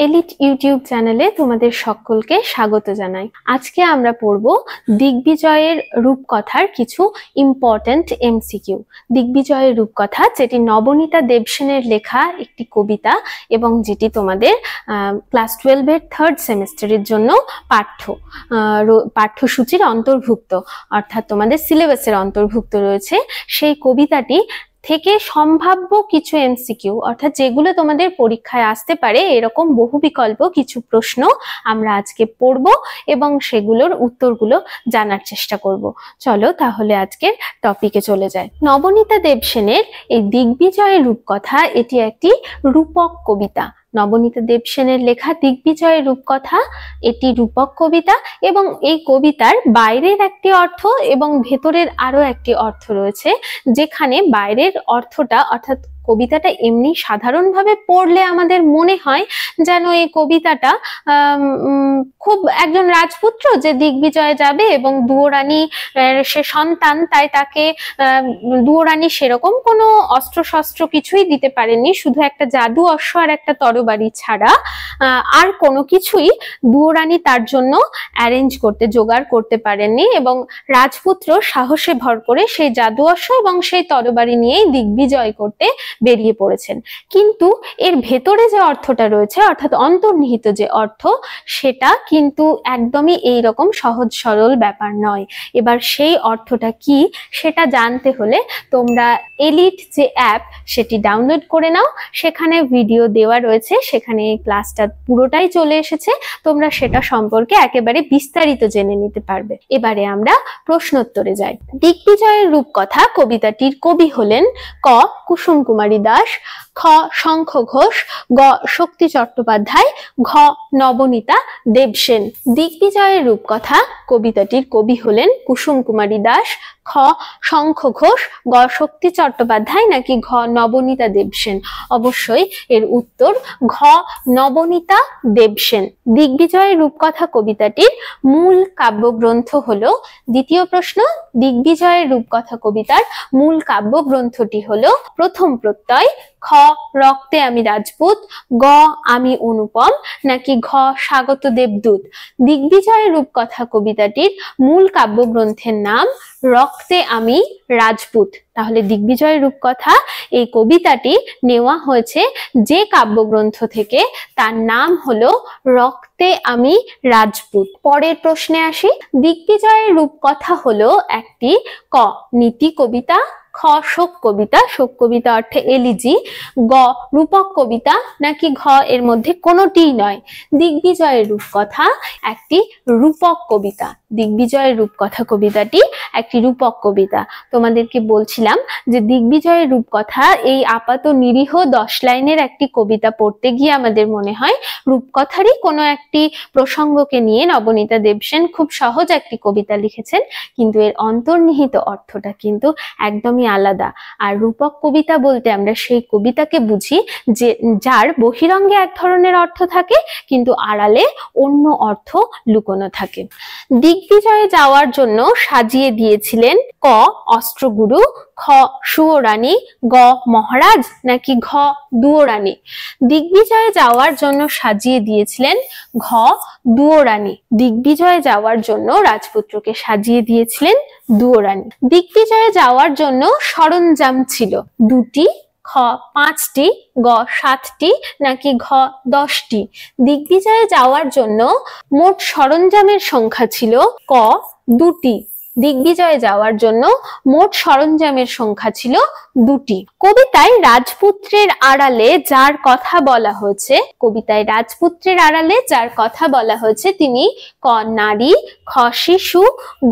Elite YouTube চ্যানেলে তোমাদের সকলকে স্বাগত জানাই। আজকে আমরা পড়ব দিগ্বিজয়ের রূপকথার কিছু ইম্পর্ট্যান্ট এমসিকিউ। দিগ্বিজয়ের রূপকথা, যেটি নবনীতা দেবসেনের লেখা একটি কবিতা এবং যেটি তোমাদের ক্লাস 12-এর 3rd সেমিস্টারের জন্য পাঠ্যসূচির অন্তর্ভুক্ত, অর্থাৎ তোমাদের সিলেবাসের অন্তর্ভুক্ত রয়েছে। সেই কবিতাটি থেকে সম্ভাব্য কিছু এমসিকিউ, অর্থাৎ যেগুলো তোমাদের পরীক্ষায় আসতে পারে এরকম বহু বিকল্প কিছু প্রশ্ন আমরা আজকে পড়ব এবং সেগুলোর উত্তরগুলো জানার চেষ্টা করব। চলো তাহলে আজকের টপিকে চলে যাই। নবনীতা দেবসেনের এই দিগ্বিজয়ের রূপকথা, এটি একটি রূপক কবিতা। নবনীতা দেবসেনের লেখা দিগ্বিজয়ের রূপকথা এটি রূপক কবিতা এবং এই কবিতার বাইরের একটি অর্থ এবং ভেতরের আরো একটি অর্থ রয়েছে, যেখানে বাইরের অর্থটা অর্থাৎ কবিতাটা এমনি সাধারণভাবে পড়লে আমাদের মনে হয় যেন এই কবিতাটা খুব একজন রাজপুত্র যে দিগ্বিজয়ে যাবে এবং দুয়োরানী সে সন্তান, তাই তাকে দুয়োরানী সেরকম কোনো অস্ত্র শস্ত্র কিছুই দিতে পারেনি, শুধু একটা জাদু অশ্ব আর একটা তরবারি ছাড়া আর কোনো কিছুই দুয়োরানী তার জন্য অ্যারেঞ্জ করতে জোগাড় করতে পারেননি এবং রাজপুত্র সাহসে ভর করে সেই জাদু অশ্ব এবং সেই তরবারি নিয়েই দিগ্বিজয় করতে বেরিয়ে পড়েছেন। কিন্তু এর ভেতরে যে অর্থটা রয়েছে, অর্থাৎ অন্তর্নিহিত যে অর্থ, সেটা কিন্তু একদমই এইরকম সহজ সরল ব্যাপার নয়। এবার সেই অর্থটা কি সেটা জানতে হলে তোমরা এলিট যে অ্যাপ সেটি ডাউনলোড করে নাও। সেখানে ভিডিও দেওয়া রয়েছে, সেখানে এই ক্লাসটা পুরোটাই চলে এসেছে, তোমরা সেটা সম্পর্কে একেবারে বিস্তারিত জেনে নিতে পারবে। এবারে আমরা প্রশ্নোত্তরে যাই। দিগ্বিজয়ের রূপকথা কবিতাটির কবি হলেন ক. কুসুম কুমারী দাস, খ. শঙ্খ ঘোষ, গ. শক্তি চট্টোপাধ্যায়, ঘ. নবনীতা দেবসেন। দিগ্বিজয়ের রূপকথা কবিতাটির কবি হলেন কুসুম কুমারী দাস, খ. শঙ্খ ঘোষ, গ. শক্তি চট্টোপাধ্যায় নাকি ঘ. নবনীতা দেবসেন? অবশ্যই এর উত্তর ঘ. নবনীতা দেবসেন। দিগ্বিজয়ের রূপকথা কবিতাটির মূল কাব্যগ্রন্থ হলো, দ্বিতীয় প্রশ্ন, দিগ্বিজয়ের রূপকথা কবিতার মূল কাব্যগ্রন্থটি হলো প্রথম প্রত্যয়, খ. রক্তে আমি রাজপুত, গ. আমি অনুপম নাকি ঘ. স্বাগত দেবদূত? দিগ্বিজয়ের রূপকথা কবিতাটির মূল কাব্যগ্রন্থের নাম রক্তে আমি রাজপুত। তাহলে দিগ্বিজয়ের রূপকথা এই কবিতাটি নেওয়া হয়েছে যে কাব্যগ্রন্থ থেকে, তার নাম হলো রক্তে আমি রাজপুত। পরের প্রশ্নে আসি। দিগ্বিজয়ের রূপকথা হলো একটি ক. নীতি কবিতা, খ. শোক কবিতা, শোক কবিতা অর্থে এলিজি, গ. রূপক কবিতা নাকি ঘ. এর মধ্যে কোনোটিই নয়? দিগ্বিজয়ের রূপকথা একটি রূপক কবিতা। দিগ্বিজয়ের রূপকথা কবিতাটি একটি রূপক কবিতা। তোমাদেরকে বলছিলাম যে দিগ্বিজয়ের রূপকথা এই আপাত নিরীহ 10 লাইনের একটি কবিতা পড়তে গিয়ে আমাদের মনে হয় রূপকথারই কোনো একটি প্রসঙ্গকে নিয়ে নবনীতা দেবসেন খুব সহজ একটি কবিতা লিখেছেন, কিন্তু এর অন্তর্নিহিত অর্থটা কিন্তু একদমই আলাদা। আর রূপক কবিতা বলতে আমরা সেই কবিতাকে বুঝি যে যার বহিরঙ্গে এক ধরনের অর্থ থাকে কিন্তু আড়ালে অন্য অর্থ লুকোনো থাকে। দিগ্বিজয়ে যাওয়ার জন্য সাজিয়ে দিয়েছিলেন ক. অস্ত্রগুরু, খ. সুয়োরানী, গ. মহারাজ নাকি ঘ. দুয়োরানী? দিগ্বিজয়ে যাওয়ার জন্য সাজিয়ে দিয়েছিলেন ঘ. দুয়োরানী। দিগ্বিজয়ে যাওয়ার জন্য রাজপুত্রকে সাজিয়ে দিয়েছিলেন দুয়োরানী। দিগ্বিজয়ে যাওয়ার জন্য সরঞ্জাম ছিল 2টি, খ. 5টি, গ. 7টি নাকি ঘ. 10টি? দিগ্বিজয়ে যাওয়ার জন্য মোট সরঞ্জামের সংখ্যা ছিল ক. 2টি। দিগ্বিজয়ে যাওয়ার জন্য মোট সরঞ্জামের সংখ্যা ছিল 2টি। কবিতায় রাজপুত্রের আড়ালে যার কথা বলা হয়েছে, কবিতায় রাজপুত্রের আড়ালে যার কথা বলা হয়েছে তিনি ক. নারী, খ. শিশু,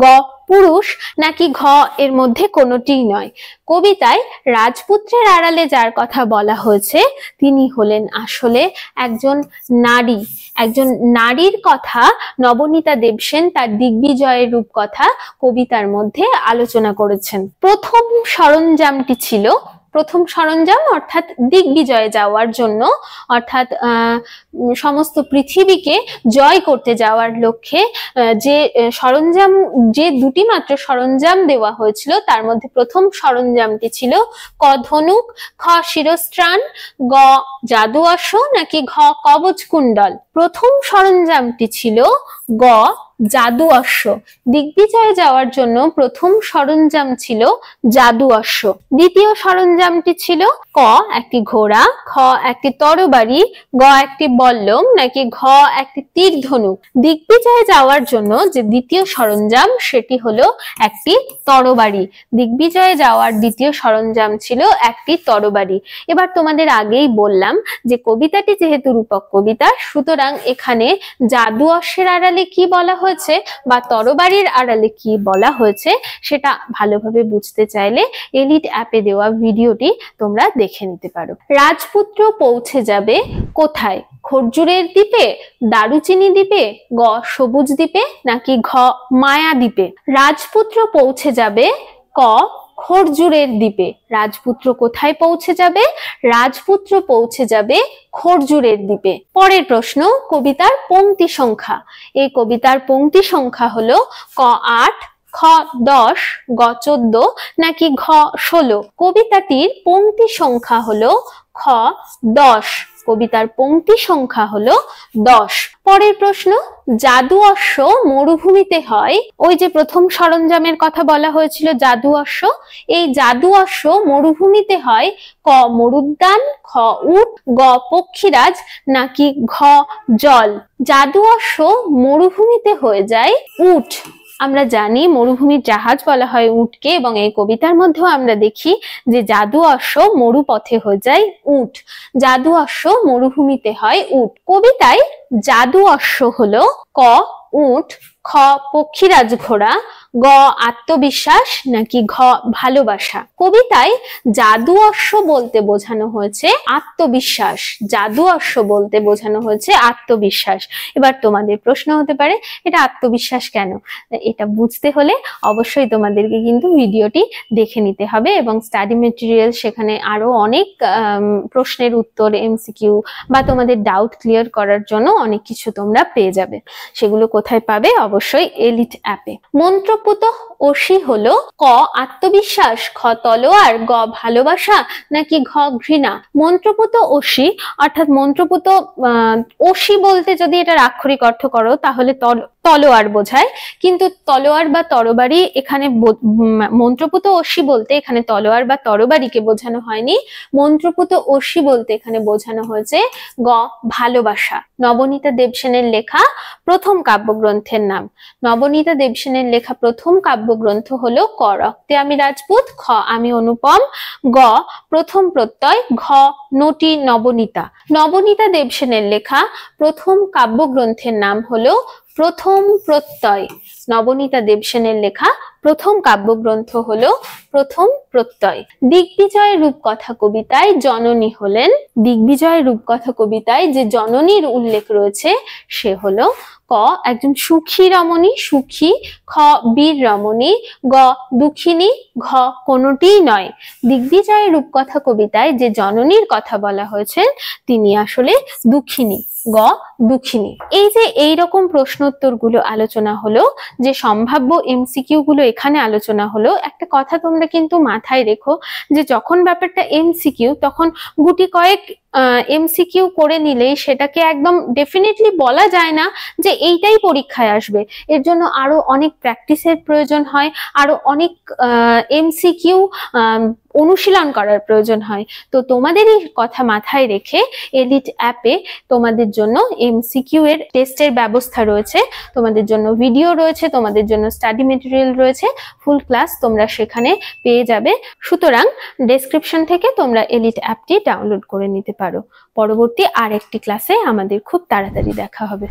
গ. পুরুষ নাকি ঘ. এর মধ্যে কোনোটিই নয়? কবিতায় রাজপুত্রের আড়ালে যার কথা বলা হয়েছে তিনি হলেন আসলে একজন নারী। একজন নারীর কথা নবনীতা দেবসেন তার দিগ্বিজয়ের রূপকথা কবিতার মধ্যে আলোচনা করেছেন। প্রথম সরঞ্জামটি ছিল প্রথম সরঞ্জাম অর্থাৎ দিগ্বিজয়ে যাওয়ার জন্য, অর্থাৎ সমস্ত পৃথিবীকে জয় করতে যাওয়ার লক্ষ্যে যে সরঞ্জাম, যে দুটি মাত্র সরঞ্জাম দেওয়া হয়েছিল তার মধ্যে প্রথম সরঞ্জামটি ছিল ক ধনুক, খ শিরস্ত্রাণ, গ জাদু অশ্ব নাকি ঘ কবচ কুণ্ডল। প্রথম সরঞ্জামটি ছিল গ জাদু অশ্ব। দিগ্বিজয়ে যাওয়ার জন্য প্রথম সরঞ্জাম ছিল জাদু অশ্ব। দ্বিতীয় সরঞ্জামটি ছিল ক একটি ঘোড়া, খ একটি তরবারি, গ একটি বল্লম নাকি ঘ একটি তীর ধনুক। দিগ্বিজয়ে যাওয়ার জন্য যে দ্বিতীয় সরঞ্জাম সেটি হলো একটি তরবারি। দিগ্বিজয়ে যাওয়ার দ্বিতীয় সরঞ্জাম ছিল একটি তরবারি। এবার তোমাদের আগেই বললাম যে কবিতাটি যেহেতু রূপক কবিতা, সুতরাং এখানে জাদু অশ্বের আড়ালে কি বলা হয়েছে বা তরবারির আড়ালে কি বলা হয়েছে সেটা ভালোভাবে বুঝতে চাইলে এলিট অ্যাপে দেওয়া ভিডিওটি তোমরা দেখে নিতে পারো। রাজপুত্র পৌঁছে যাবে কোথায়? খরজুরের দ্বীপে, দারুচিনি দ্বীপে, গ সবুজ দ্বীপে নাকি ঘ মায়া দ্বীপে। রাজপুত্র পৌঁছে যাবে ক খরজুরের দ্বীপে। রাজপুত্র কোথায় পৌঁছে যাবে? রাজপুত্র পৌঁছে যাবে খরজুরের দ্বীপে। পরের প্রশ্ন, কবিতার পংক্তি সংখ্যা। এই কবিতার পংক্তি সংখ্যা হলো ক 8, খ 10, গ 14 নাকি ঘ 16। কবিতাটির পংক্তি সংখ্যা হলো খ 10। কবিতার পংক্তি সংখ্যা হলো 10। পরের প্রশ্ন, জাদু অশ্ব মরুভূমিতে হয়। ওই যে প্রথম সরঞ্জামের কথা বলা হয়েছিল জাদু অশ্ব, এই জাদু অশ্ব মরুভূমিতে হয় ক মরুদ্যান, খ উট, গ পক্ষীরাজ নাকি ঘ জল। জাদু অশ্ব মরুভূমিতে হয়ে যায় উট। আমরা জানি মরুভূমির জাহাজ বলা হয় উটকে, এবং এই কবিতার মধ্যেও আমরা দেখি যে জাদু অশ্ব মরুপথে হয়ে যায় উট। জাদু অশ্ব মরুভূমিতে হয় উট। কবিতায় জাদু অশ্ব হলো ক উট, খ পক্ষীরাজ ঘোড়া, গ আত্মবিশ্বাস নাকি ঘ ভালোবাসা। কবিতায় জাদু অশ্ব বলতে বোঝানো হয়েছে আত্মবিশ্বাস। জাদু অশ্ব বলতে বোঝানো হয়েছে আত্মবিশ্বাস। এবার তোমাদের প্রশ্ন হতে পারে এটা আত্মবিশ্বাস কেন? এটা বুঝতে হলে অবশ্যই তোমাদেরকে কিন্তু ভিডিওটি দেখে নিতে হবে, এবং স্টাডি মেটেরিয়াল সেখানে আরো অনেক প্রশ্নের উত্তর, এমসিকিউ বা তোমাদের ডাউট ক্লিয়ার করার জন্য অনেক কিছু তোমরা পেয়ে যাবে। সেগুলো কোথায় পাবে? অবশ্যই এলিট অ্যাপে। মন্ত্রপুত অসি হলো ক আত্মবিশ্বাস, খ তলোয়ার, গ ভালোবাসা নাকি ঘ ঘৃণা। মন্ত্রপুত অসি অর্থাৎ মন্ত্রপুত অসি বলতে যদি এটার আক্ষরিক অর্থ করো তাহলে তলোয়ার বোঝায়, কিন্তু তলোয়ার বা তরবারি এখানে মন্ত্রপুত অসি বলতে এখানে তলোয়ার বা তরবারিকে বোঝানো হয়নি। মন্ত্রপুত অসি বলতে এখানে বোঝানো হয়েছে গ ভালোবাসা। নবনীতা দেবসেনের লেখা প্রথম কাব্যগ্রন্থের নাম। নবনীতা দেবসেনের লেখা প্রথম কাব্যগ্রন্থ হলো ক রক্তে আমি রাজপুত, খ আমি অনুপম, গ প্রথম প্রত্যয়, ঘ নটি নবনীতা। নবনীতা দেবসেনের লেখা প্রথম কাব্যগ্রন্থের নাম হলো প্রথম প্রত্যয়। নবনীতা দেবসেনের লেখা প্রথম কাব্যগ্রন্থ হলো প্রথম প্রত্যয়। দিগ্বিজয় রূপকথা কবিতায় জননী হলেন। দিগ্বিজয় রূপকথা কবিতায় যে জননীর উল্লেখ রয়েছে সে হলো ক একজন সুখী রমণী, সুখী, খ বীর রমণী, গ দুঃখিনী, ঘ কোনোটিই নয়। দিগ্বিজয় রূপকথা কবিতায় যে জননীর কথা বলা হয়েছে তিনি আসলে দুঃখিনী, গ দুঃখিনী। এই যে এইরকম প্রশ্নোত্তর গুলো আলোচনা হলো, যে সম্ভাব্য এমসিকিউ গুলো এখানে আলোচনা হলো, একটা কথা তোমরা কিন্তু মাথায় রেখো যে যখন ব্যাপারটা এমসিকিউ তখন গুটি কয়েক এমসিকিউ করে নিলেই সেটাকে একদম ডেফিনেটলি বলা যায় না যে এইটাই পরীক্ষায় আসবে। এর জন্য আরো অনেক প্র্যাকটিসের প্রয়োজন হয়, আরো অনেক এমসিকিউ অনুশীলন করার প্রয়োজন হয়। তো তোমাদের এই কথা মাথায় রেখে এলিট অ্যাপে তোমাদের জন্য এমসিকিউ এর টেস্টের ব্যবস্থা রয়েছে, তোমাদের জন্য ভিডিও রয়েছে, তোমাদের জন্য স্টাডি মেটেরিয়াল রয়েছে, ফুল ক্লাস তোমরা সেখানে পেয়ে যাবে। সুতরাং ডেসক্রিপশন থেকে তোমরা এলিট অ্যাপটি ডাউনলোড করে নিতে পারো। পরবর্তী আরেকটি ক্লাসে আমাদের খুব তাড়াতাড়ি দেখা হবে।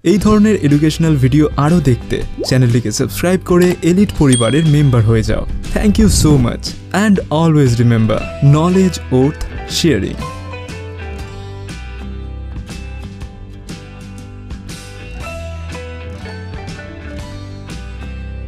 এই ধরনের এডুকেশনাল ভিডিও আরও দেখতে চ্যানেলটিকে সাবস্ক্রাইব করে এলিট পরিবারের মেম্বার হয়ে যাও। Thank you so much and always remember, knowledge worth sharing.